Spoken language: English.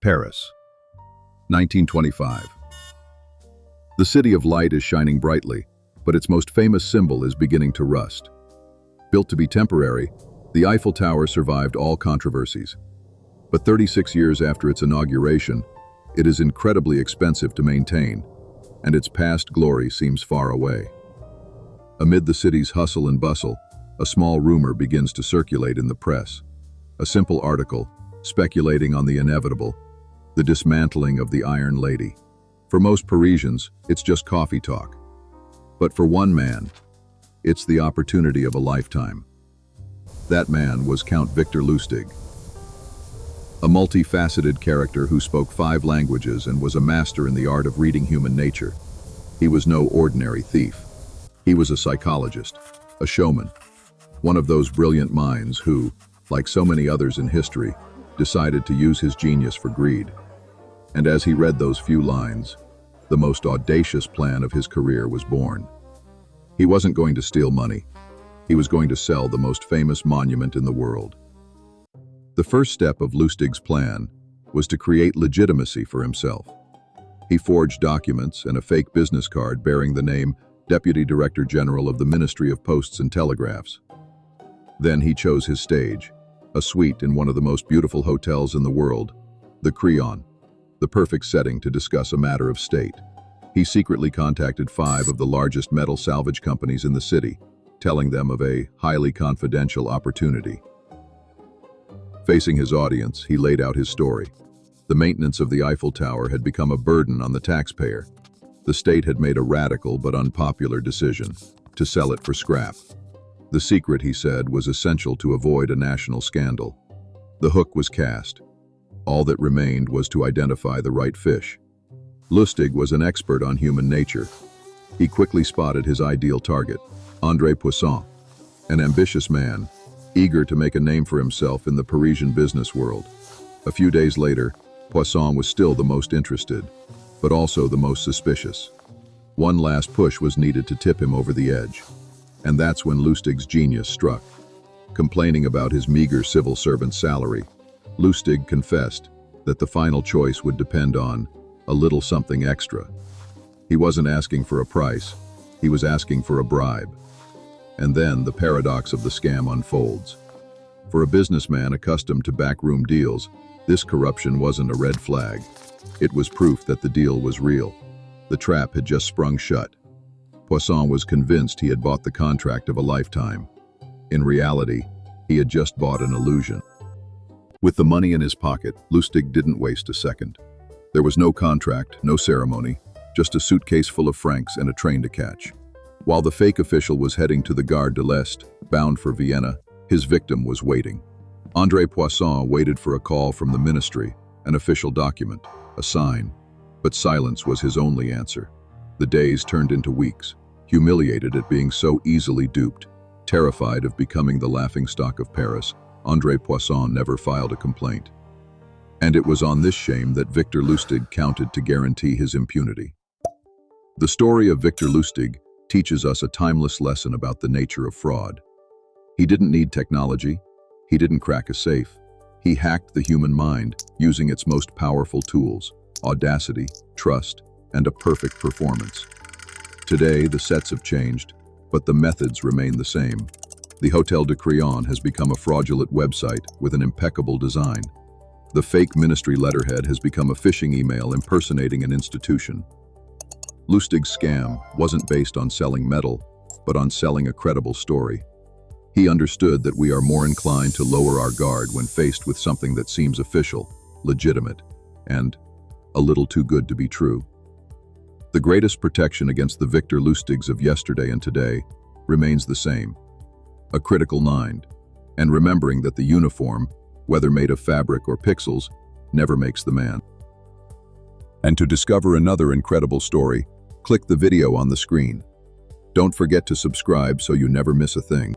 Paris, 1925. The City of Light is shining brightly, but its most famous symbol is beginning to rust. Built to be temporary, the Eiffel Tower survived all controversies. But 36 years after its inauguration, it is incredibly expensive to maintain, and its past glory seems far away. Amid the city's hustle and bustle, a small rumor begins to circulate in the press. A simple article, speculating on the inevitable, the dismantling of the Iron Lady. For most Parisians, it's just coffee talk. But for one man, it's the opportunity of a lifetime. That man was Count Victor Lustig, a multifaceted character who spoke 5 languages and was a master in the art of reading human nature. He was no ordinary thief. He was a psychologist, a showman, one of those brilliant minds who, like so many others in history, decided to use his genius for greed. And as he read those few lines, the most audacious plan of his career was born. He wasn't going to steal money. He was going to sell the most famous monument in the world. The first step of Lustig's plan was to create legitimacy for himself. He forged documents and a fake business card bearing the name Deputy Director General of the Ministry of Posts and Telegraphs. Then he chose his stage, a suite in one of the most beautiful hotels in the world, the Crillon, the perfect setting to discuss a matter of state. He secretly contacted 5 of the largest metal salvage companies in the city, telling them of a highly confidential opportunity. Facing his audience, he laid out his story. The maintenance of the Eiffel Tower had become a burden on the taxpayer. The state had made a radical but unpopular decision to sell it for scrap. The secret, he said, was essential to avoid a national scandal. The hook was cast. All that remained was to identify the right fish. Lustig was an expert on human nature. He quickly spotted his ideal target, André Poisson, an ambitious man, eager to make a name for himself in the Parisian business world. A few days later, Poisson was still the most interested, but also the most suspicious. One last push was needed to tip him over the edge. And that's when Lustig's genius struck. Complaining about his meager civil servant salary, Lustig confessed that the final choice would depend on a little something extra. He wasn't asking for a price, he was asking for a bribe. And then the paradox of the scam unfolds. For a businessman accustomed to backroom deals, this corruption wasn't a red flag. It was proof that the deal was real. The trap had just sprung shut. Poisson was convinced he had bought the contract of a lifetime. In reality, he had just bought an illusion. With the money in his pocket, Lustig didn't waste a second. There was no contract, no ceremony, just a suitcase full of francs and a train to catch. While the fake official was heading to the Gare de l'Est, bound for Vienna, his victim was waiting. André Poisson waited for a call from the ministry, an official document, a sign, but silence was his only answer. The days turned into weeks, humiliated at being so easily duped. Terrified of becoming the laughingstock of Paris, André Poisson never filed a complaint. And it was on this shame that Victor Lustig counted to guarantee his impunity. The story of Victor Lustig teaches us a timeless lesson about the nature of fraud. He didn't need technology. He didn't crack a safe. He hacked the human mind using its most powerful tools: audacity, trust, and a perfect performance. Today, the sets have changed, but the methods remain the same. The Hôtel de Crillon has become a fraudulent website with an impeccable design. The fake ministry letterhead has become a phishing email impersonating an institution. Lustig's scam wasn't based on selling metal, but on selling a credible story. He understood that we are more inclined to lower our guard when faced with something that seems official, legitimate, and a little too good to be true. The greatest protection against the Victor Lustigs of yesterday and today remains the same: a critical mind, and remembering that the uniform, whether made of fabric or pixels, never makes the man. And to discover another incredible story, click the video on the screen. Don't forget to subscribe so you never miss a thing.